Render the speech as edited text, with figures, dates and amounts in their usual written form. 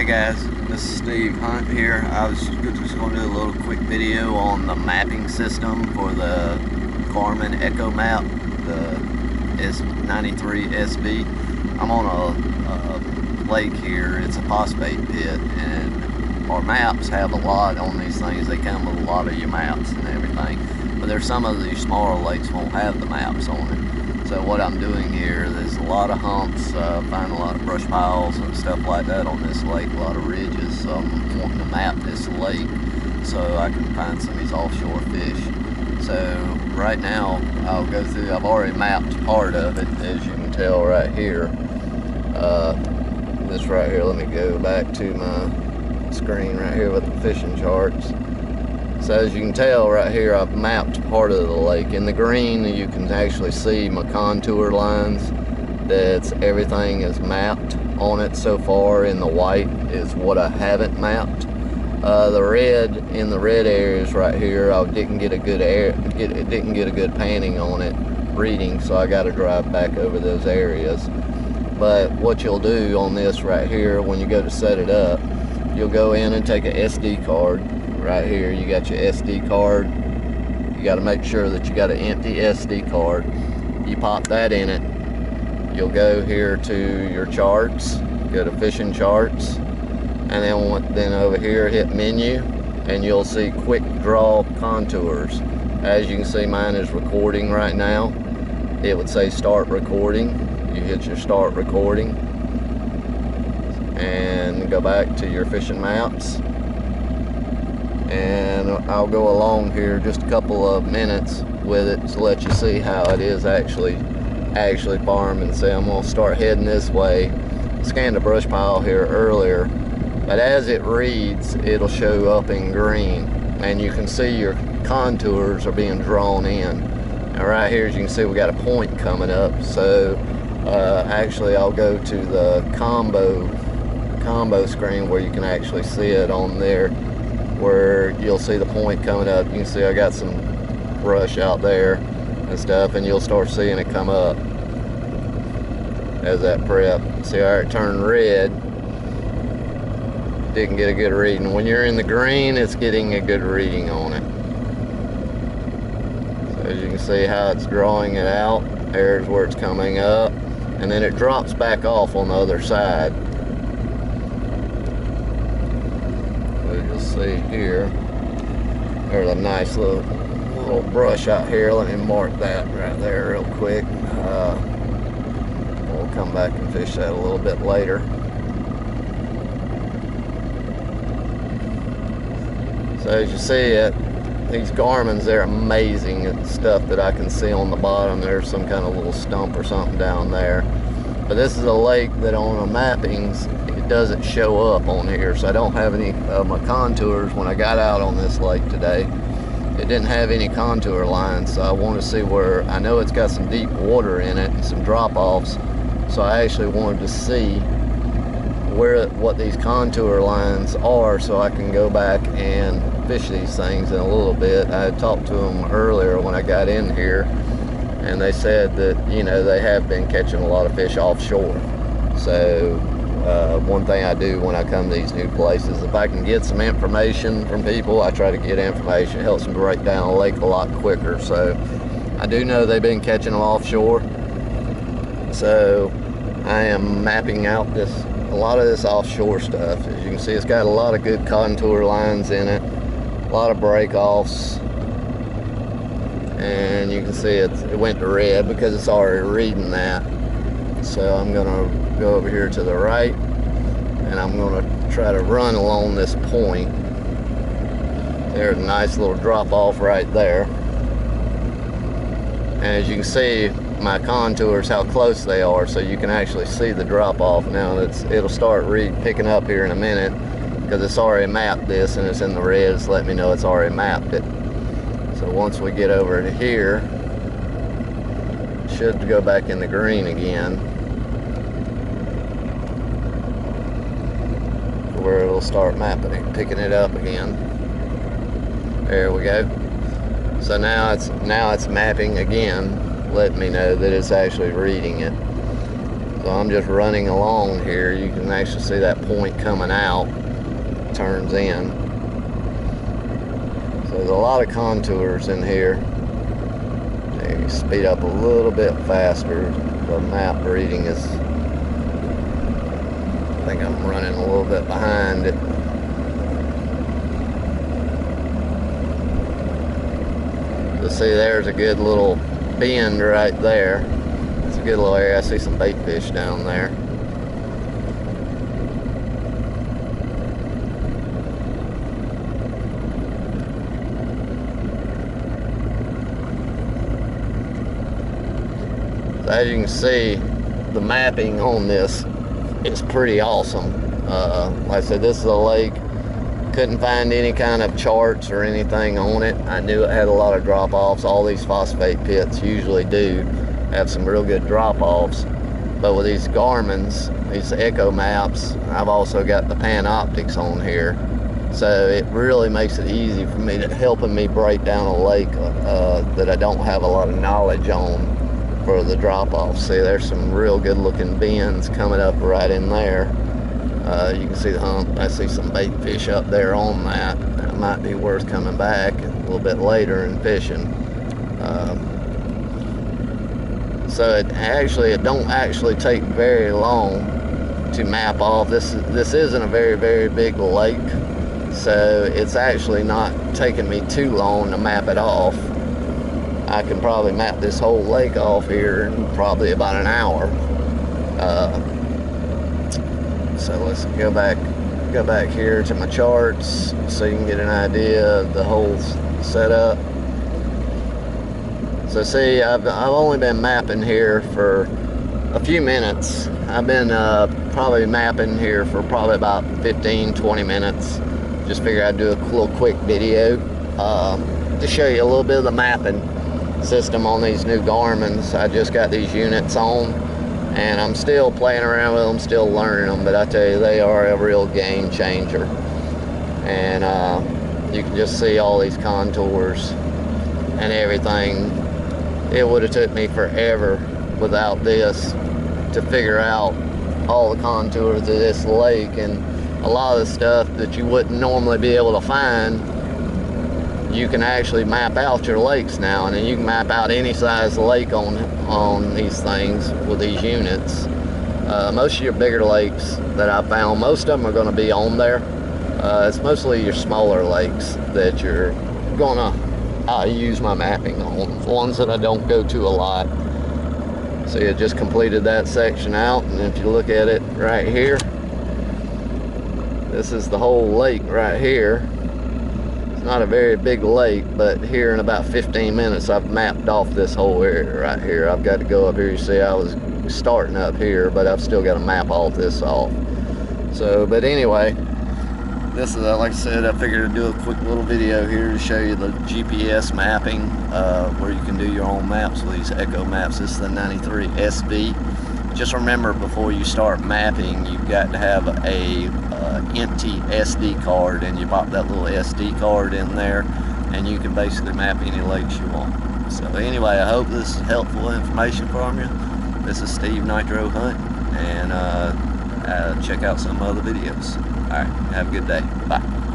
guys, this is Steve Hunt here. I was just going to do a little quick video on the mapping system for the Garmin Ecomap, the S93 SB. I'm on a lake here. It's a phosphate pit, and our maps have a lot on these things. They come with a lot of your maps and everything, but there's some of these smaller lakes won't have the maps on it. So what I'm doing here, there's a lot of humps, find a lot of brush piles and stuff like that on this lake, a lot of ridges. So I'm wanting to map this lake so I can find some of these offshore fish. So right now I'll go through, I've already mapped part of it, as you can tell right here. This right here, let me go back to my screen right here with the fishing charts. So as you can tell right here, I've mapped part of the lake. In the green, you can actually see my contour lines. That's everything is mapped on it so far. In the white is what I haven't mapped. The red, in the red areas right here, I didn't get a good panning on it reading, so I got to drive back over those areas. But what you'll do on this right here, when you go to set it up, you'll go in and take a SD card. Right here you got your SD card. You got to make sure that you got an empty SD card. You pop that in it. You'll go here to your charts, go to fishing charts, and then over here hit menu, and you'll see quick draw contours. As you can see, mine is recording right now. It would say start recording. You hit your start recording and go back to your fishing maps. And I'll go along here just a couple of minutes with it to let you see how it is actually farming. See, I'm gonna start heading this way. Scanned a brush pile here earlier, but as it reads, it'll show up in green, and you can see your contours are being drawn in. Now right here, as you can see, we got a point coming up. So actually, I'll go to the combo screen where you can actually see it on there, where you'll see the point coming up. You can see I got some brush out there and stuff, and you'll start seeing it come up as that prep. See how it turned red? Didn't get a good reading. When you're in the green, it's getting a good reading on it. So as you can see how it's drawing it out, there's where it's coming up, and then it drops back off on the other side. See here, there's a nice little brush out here. Let me mark that right there real quick. We'll come back and fish that a little bit later. So as you see it, these Garmins, they're amazing at stuff that I can see on the bottom. There's some kind of little stump or something down there. But this is a lake that on the mappings, doesn't show up on here, so I don't have any of my contours. When I got out on this lake today, it didn't have any contour lines, so I want to see where, I know it's got some deep water in it and some drop-offs, so I actually wanted to see what these contour lines are, so I can go back and fish these things in a little bit. I had talked to them earlier when I got in here, and they said that, you know, they have been catching a lot of fish offshore. So one thing I do when I come to these new places, if I can get some information from people, I try to get information. It helps them break down a lake a lot quicker. So I do know they've been catching them offshore. So I am mapping out a lot of this offshore stuff. As you can see, it's got a lot of good contour lines in it, a lot of break-offs. And you can see it went to red because it's already reading that. So I'm gonna go over here to the right, and I'm gonna try to run along this point. There's a nice little drop off right there. And as you can see, my contours, how close they are, so you can actually see the drop off. Now it'll start picking up here in a minute, because it's already mapped this, and it's in the red. It's letting me know it's already mapped it. So once we get over to here, it should go back in the green again, where it'll start mapping it, picking it up again. There we go. So now it's mapping again, letting me know that it's actually reading it. So I'm just running along here. You can actually see that point coming out, turns in. So there's a lot of contours in here. You speed up a little bit faster. The map reading is, I think I'm running a little bit behind it. So see, there's a good little bend right there. It's a good little area. I see some bait fish down there. So as you can see, the mapping on this is pretty awesome. Like I said, this is a lake. Couldn't find any kind of charts or anything on it. I knew it had a lot of drop-offs. All these phosphate pits usually do have some real good drop-offs. But with these Garmin's, these Ecomaps, I've also got the Panoptics on here. So it really makes it easy for me to helping me break down a lake that I don't have a lot of knowledge on for the drop-offs. See, there's some real good looking bends coming up right in there. You can see the hump. I see some bait fish up there on that. It might be worth coming back a little bit later and fishing. So it don't actually take very long to map off. This isn't a very big lake, so it's actually not taking me too long to map it off. I can probably map this whole lake off here in probably about an hour. So let's go back here to my charts so you can get an idea of the whole setup. So see, I've only been mapping here for a few minutes. I've been probably mapping here for probably about 15-20 minutes. Just figured I'd do a little quick video to show you a little bit of the mapping system on these new Garmin's. I just got these units on, and I'm still playing around with them, still learning them, but I tell you, they are a real game changer. And you can just see all these contours and everything. It would have took me forever without this to figure out all the contours of this lake, and a lot of the stuff that you wouldn't normally be able to find, you can actually map out your lakes now, and then you can map out any size lake on these things with these units. Most of your bigger lakes that I found, most of them are going to be on there. It's mostly your smaller lakes that you're gonna use my mapping on, ones that I don't go to a lot. So you just completed that section out, and if you look at it right here, this is the whole lake right here. It's not a very big lake, but here in about 15 minutes I've mapped off this whole area right here. I've got to go up here. You see, I was starting up here, but I've still got to map all this off. So, but anyway, this is, like I said, I figured to do a quick little video here to show you the GPS mapping, where you can do your own maps with these Ecomaps. This is the 93 SV. Just remember, before you start mapping, you've got to have a empty SD card, and you pop that little SD card in there, and you can basically map any lakes you want. So anyway, I hope this is helpful information from you. This is Steve Nitro Hunt, and check out some other videos. All right, have a good day. Bye.